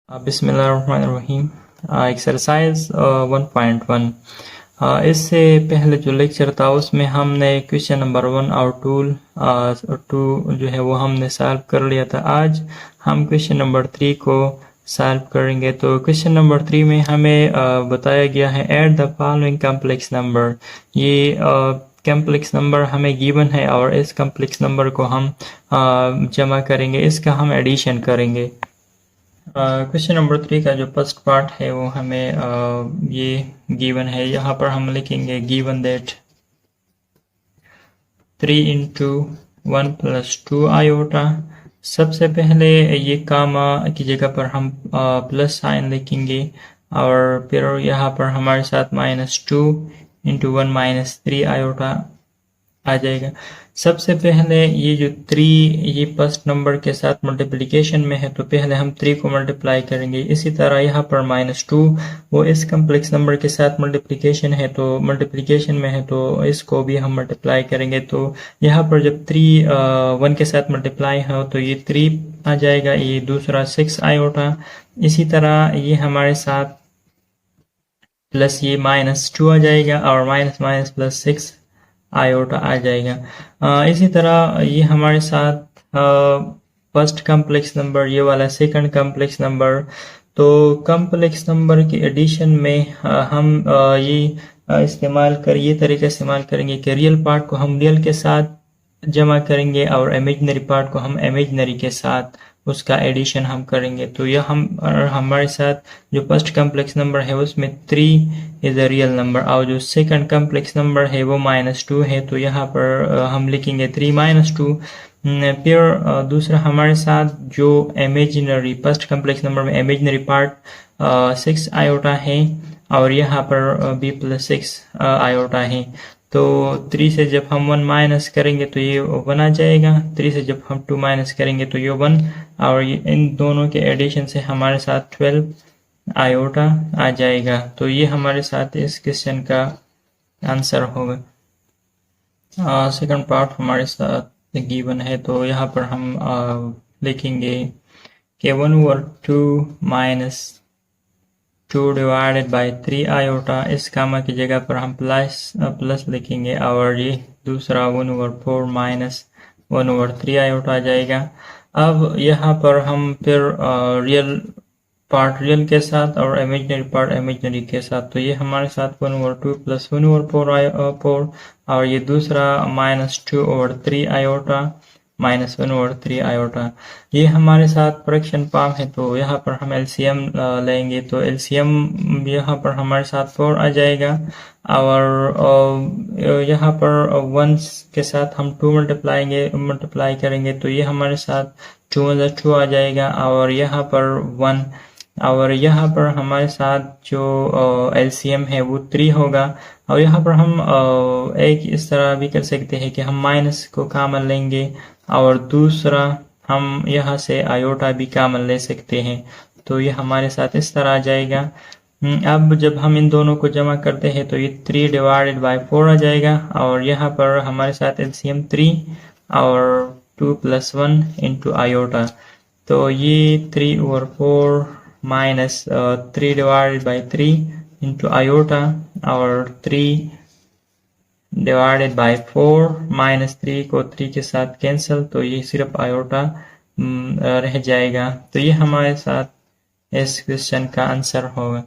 बिस्मिल्लाहिर्रहमानिर्रहीम। एक्सरसाइज 1.1। इससे पहले जो लेक्चर था उसमें हमने क्वेश्चन नंबर 1 और 2 जो है वो हमने सॉल्व कर लिया था। आज हम क्वेश्चन नंबर 3 को सॉल्व करेंगे। तो क्वेश्चन नंबर 3 में हमें बताया गया है add the following complex number. ये कॉम्प्लेक्स नंबर हमें गिवन है और इस कॉम्प्लेक्स नंबर को हम जमा करेंगे, इसका हम एडिशन करेंगे। क्वेश्चन नंबर 3 का जो फर्स्ट पार्ट है वो हमें ये गिवन है। यहाँ पर हम लिखेंगे given that 3 into 1 plus 2 iota. सबसे पहले ये कामा की जगह पर हम प्लस साइन लिखेंगे और फिर यहाँ पर हमारे साथ -2 इंटू 1 -3 आयोटा आ जाएगा। सबसे पहले ये जो 3 ये फर्स्ट नंबर के साथ मल्टीप्लिकेशन में है, तो पहले हम 3 को मल्टीप्लाई करेंगे। इसी तरह यहाँ पर -2 वो इस कम्प्लेक्स नंबर के साथ मल्टीप्लिकेशन में है, तो इसको भी हम मल्टीप्लाई करेंगे। तो यहाँ पर जब 3 1 के साथ मल्टीप्लाई हो तो ये 3 आ जाएगा, ये दूसरा 6 आयोटा। इसी तरह ये हमारे साथ प्लस ये -2 आ जाएगा और माइनस माइनस प्लस 6 आयोटा आ जाएगा। इसी तरह ये हमारे साथ फर्स्ट कॉम्प्लेक्स नंबर, ये वाला सेकंड कॉम्प्लेक्स नंबर। तो कॉम्प्लेक्स नंबर की एडिशन में हम ये तरीका इस्तेमाल करेंगे कि रियल पार्ट को हम रियल के साथ जमा करेंगे और इमेजिनरी पार्ट को हम इमेजिनरी के साथ उसका एडिशन हम करेंगे। तो यह हमारे साथ जो फर्स्ट कॉम्प्लेक्स नंबर है उसमें 3 इज अ रियल नंबर और जो सेकंड कॉम्प्लेक्स नंबर है वो -2 है। तो यहाँ पर हम लिखेंगे 3 - 2। फिर दूसरा हमारे साथ जो इमेजिनरी फर्स्ट कॉम्प्लेक्स नंबर में इमेजिनरी पार्ट 6 आयोटा है और यहाँ पर भी +6 आयोटा है। तो 3 से जब हम 1 माइनस करेंगे तो ये 1 आ जाएगा, 3 से जब हम 2 माइनस करेंगे तो ये 1 और इन दोनों के एडिशन से हमारे साथ 12 आयोटा आ जाएगा। तो ये हमारे साथ इस क्वेश्चन का आंसर होगा। सेकंड पार्ट हमारे साथ गिवन है, तो यहाँ पर हम लिखेंगे कि 1/2 -2 डिवाइडेड बाई 3 आयोटा। इस कामा की जगह पर हम प्लस लिखेंगे और ये दूसरा 1/4 -1/3 आयोटा आ जाएगा। अब यहाँ पर हम फिर रियल पार्ट रियल के साथ और इमेजिनरी पार्ट इमेजिनरी के साथ, तो ये हमारे साथ 1/2 + 1/4 और ये दूसरा -2/3 आयोटा -1/3 आयोटा। ये हमारे साथ फ्रैक्शन फॉर्म है, तो यहाँ पर हम एलसीएम लेंगे। तो एलसीएम यहाँ पर हमारे साथ 4 आ जाएगा और यहाँ पर 1 के साथ हम 2 मल्टीप्लाई करेंगे तो ये हमारे साथ 2 + 2 आ जाएगा और यहाँ पर 1 और यहाँ पर हमारे साथ जो एलसीएम है वो 3 होगा। और यहाँ पर हम एक इस तरह भी कर सकते हैं कि हम माइनस को कॉमन लेंगे और दूसरा हम यहाँ से आयोटा भी कॉमन ले सकते हैं। तो ये हमारे साथ इस तरह आ जाएगा। अब जब हम इन दोनों को जमा करते हैं तो ये 3 डिवाइडेड बाई 4 आ जाएगा और यहाँ पर हमारे साथ एलसीएम 3 और 2 + 1 इंटू आयोटा। तो ये 3/4 minus 3 divided by 3 into iota और 3 डिवाइडेड बाई 4 -3 को 3 के साथ कैंसिल, तो ये सिर्फ आयोटा रह जाएगा। तो ये हमारे साथ इस क्वेश्चन का आंसर होगा।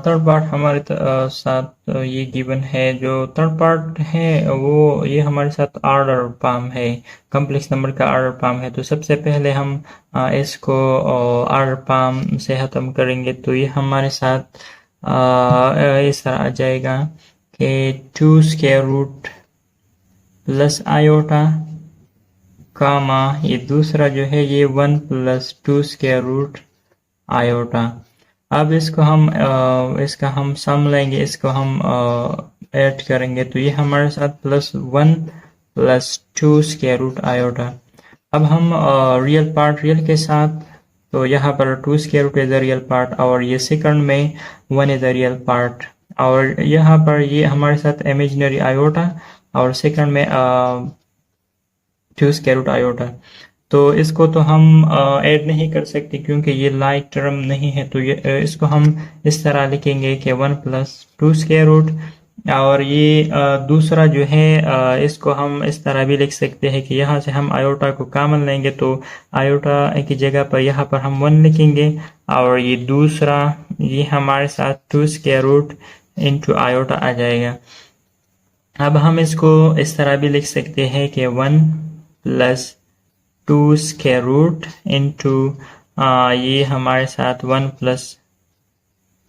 थर्ड पार्ट हमारे साथ ये गिवन है। जो थर्ड पार्ट है वो ये हमारे साथ ऑर्डर फॉर्म है, कॉम्प्लेक्स नंबर का ऑर्डर फॉर्म है। तो सबसे पहले हम इसको ऑर्डर फॉर्म से खत्म करेंगे। तो ये हमारे साथ इस तरह आ जाएगा कि 2 स्क्वायर रूट प्लस आयोटा कामा ये दूसरा जो है ये 1 + 2 स्क्वायर रूट आयोटा। अब इसका हम सम लेंगे, इसको हम ऐड करेंगे तो ये हमारे साथ +1 + 2 स्क्वायर रूट आयोटा। अब हम रियल पार्ट रियल के साथ, तो यहाँ पर 2 square root is a real part और ये सेकंड में 1 इज अ रियल पार्ट और यहाँ पर ये हमारे साथ इमेजिनरी आयोटा और सेकंड में 2 स्क्वायर रूट आयोटा। तो इसको तो हम ऐड नहीं कर सकते क्योंकि ये लाइक टर्म नहीं है, तो ये इसको हम इस तरह लिखेंगे कि 1 प्लस 2 स्क्वायर रूट। और ये दूसरा जो है इसको हम इस तरह भी लिख सकते हैं कि यहाँ से हम आयोटा को कॉमन लेंगे, तो आयोटा की जगह पर यहाँ पर हम 1 लिखेंगे, और ये दूसरा ये हमारे साथ 2 स्क्वायर रूट इंटू आयोटा आ जाएगा। अब हम इसको इस तरह भी लिख सकते हैं कि 1 प्लस 2 स्क्वायर रूट इंटू ये हमारे साथ 1 plus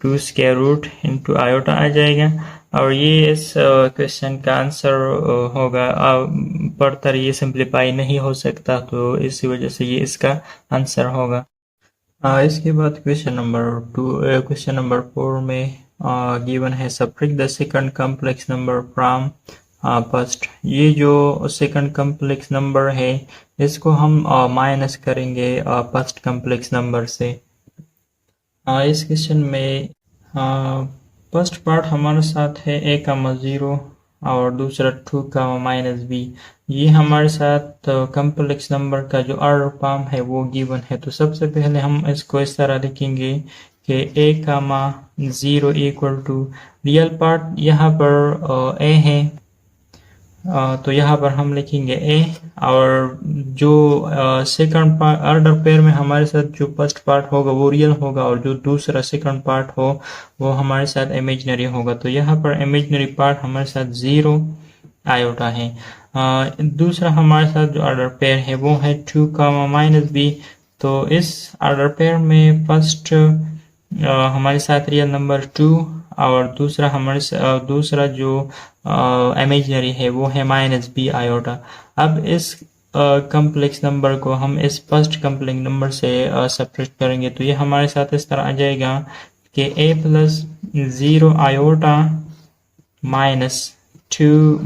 2 square root into iota आ जाएगा, और ये इस क्वेश्चन का आंसर होगा। बढ़कर ये सिंप्लीफाई नहीं हो सकता, तो इसी वजह से ये इसका आंसर होगा। इसके बाद क्वेश्चन नंबर 4 में गिवन है subtract the second complex number from first. ये जो सेकंड कॉम्प्लेक्स नंबर है इसको हम माइनस करेंगे फर्स्ट कॉम्प्लेक्स नंबर से। इस क्वेश्चन में फर्स्ट पार्ट हमारे साथ है a,0 और दूसरा 2,-b। ये हमारे साथ कॉम्प्लेक्स नंबर का जो ऑर्डर फॉर्म है वो गिवन है। तो सबसे पहले हम इसको इस तरह लिखेंगे कि a,0 equal to real part यहाँ पर a है, तो यहाँ पर हम लिखेंगे a, और जो सेकंड ऑर्डर पेयर में हमारे साथ जो फर्स्ट पार्ट होगा वो रियल होगा, और जो दूसरा सेकंड पार्ट हो वो हमारे साथ इमेजिनरी होगा। तो यहाँ पर इमेजिनरी पार्ट हमारे साथ 0 आयोटा है। दूसरा हमारे साथ जो ऑर्डर पेयर है वो है 2,-b। तो इस ऑर्डर पेयर में फर्स्ट हमारे साथ रियल नंबर 2, और दूसरा दूसरा जो इमेजिनरी है वो है -b आयोटा। अब इस कॉम्प्लेक्स नंबर को हम इस फर्स्ट कॉम्प्लेक्स नंबर से सब्ट्रैक्ट करेंगे, तो ये हमारे साथ इस तरह आ जाएगा कि a plus 0 iota -2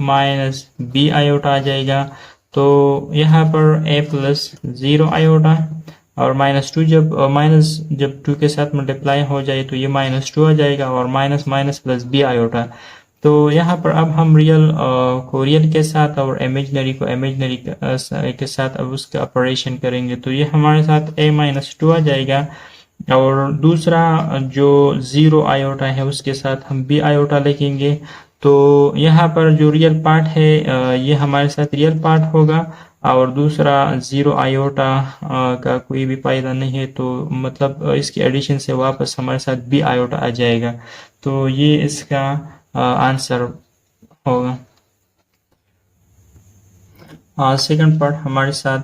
b iota आ जाएगा। तो यहाँ पर a प्लस 0 आयोटा और -2 जब 2 के साथ मल्टीप्लाई हो जाए तो ये -2 आ जाएगा, और minus minus plus b iota. तो यहाँ पर अब हम रियल को रियल के साथ और इमेजिनरी को इमेजिनरी के साथ अब उसका ऑपरेशन करेंगे, तो ये हमारे साथ a-2 आ जाएगा, और दूसरा जो 0 आयोटा है उसके साथ हम b आयोटा लिखेंगे। तो यहाँ पर जो रियल पार्ट है ये हमारे साथ रियल पार्ट होगा, और दूसरा 0 आयोटा का कोई भी फायदा नहीं है, तो मतलब इसके एडिशन से वापस हमारे साथ b आयोटा आ जाएगा। तो ये इसका आंसर होगा। सेकंड पार्ट हमारे साथ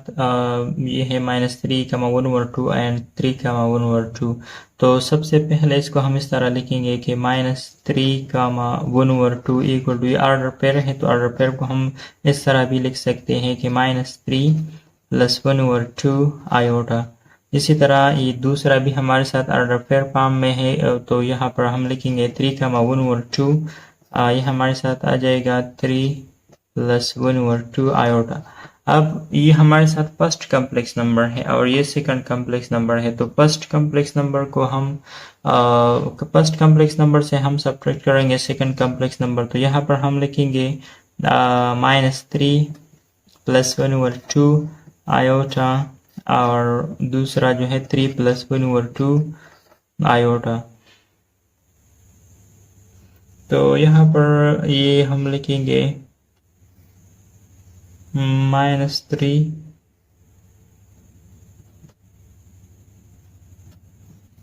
ये है -3,1/2 एंड 3,1/2। तो सबसे पहले इसको हम इस तरह लिखेंगे कि -3,1/2 इक्वल टू, ये ऑर्डर पेयर है तो ऑर्डर पेयर को हम इस तरह भी लिख सकते हैं कि -3 + 1/2 आयोटा। इसी तरह ये दूसरा भी हमारे साथ ऑर्डर पेयर फॉर्म में है, तो यहाँ पर हम लिखेंगे 3,1/2, ये हमारे साथ आ जाएगा 3 + 1/2 आयोटा। अब ये हमारे साथ फर्स्ट कॉम्प्लेक्स नंबर है और ये सेकंड कॉम्प्लेक्स नंबर है, तो फर्स्ट कॉम्प्लेक्स नंबर को हम फर्स्ट कॉम्प्लेक्स नंबर से हम सब्ट्रैक्ट करेंगे सेकंड कॉम्प्लेक्स नंबर। तो यहाँ पर हम लिखेंगे -3 + 1/2 आयोटा, और दूसरा जो है 3 + 1/2 आयोटा। तो यहाँ पर ये हम लिखेंगे -3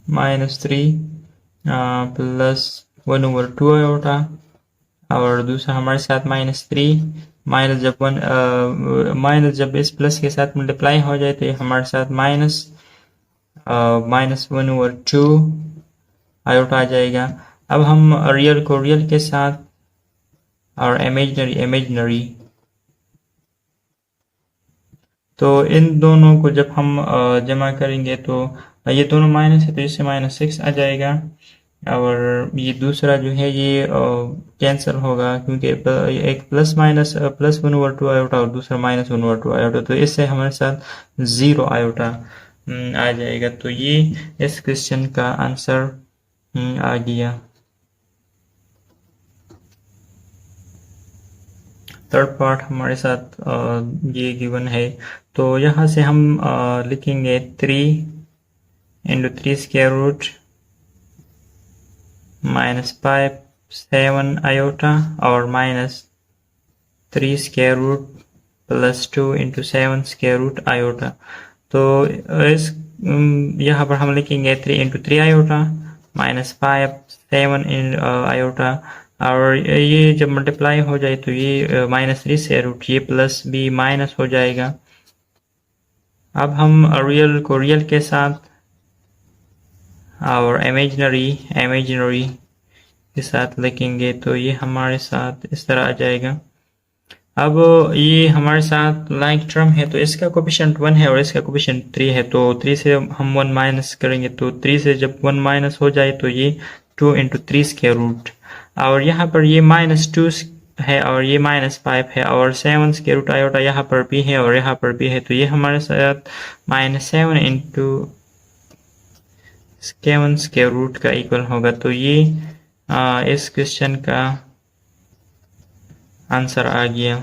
+ 1/2 आयोटा, और दूसरा हमारे साथ -3 जब इस प्लस के साथ मल्टीप्लाई हो जाए तो ये हमारे साथ -1/2 आयोटा आ जाएगा। अब हम रियल को रियल के साथ और इमेजिनरी, तो इन दोनों को जब हम जमा करेंगे तो ये दोनों माइनस है तो इससे -6 आ जाएगा, और ये दूसरा जो है ये कैंसिल होगा क्योंकि एक +1/2 आयोटा और दूसरा -1/2 आयोटा, तो इससे हमारे साथ 0 आयोटा आ जाएगा। तो ये इस क्वेश्चन का आंसर आ गया। थर्ड पार्ट हमारे साथ ये गिवन है। तो यहाँ से हम लिखेंगे 3 into 3 square root minus 5 7 iota और minus 3 square root plus 2 into 7 square root iota. तो इस यहाँ पर हम लिखेंगे 3 into 3 iota minus 5 7 in iota, और ये जब मल्टीप्लाई हो जाए तो ये माइनस 3 स्क्वायर रूट, ये प्लस भी माइनस हो जाएगा। अब हम रियल को रियल के साथ और इमेजिनरी के साथ लिखेंगे, तो ये हमारे साथ इस तरह आ जाएगा। अब ये हमारे साथ लाइक टर्म है, तो इसका कोफिशिएंट 1 है और इसका कोफिशिएंट 3 है, तो 3 से हम 1 माइनस करेंगे, तो 3 से जब 1 माइनस हो जाए तो ये 2 इंटू 3 स्क्वायर रूट, और यहाँ पर ये -2 है और ये -5 है और 7 स्क्वायर रूट आयोटा यहाँ पर भी है और यहाँ पर भी है, तो ये हमारे साथ -7 इंटू 7 स्क्वायर रूट का इक्वल होगा। तो ये इस क्वेश्चन का आंसर आ गया।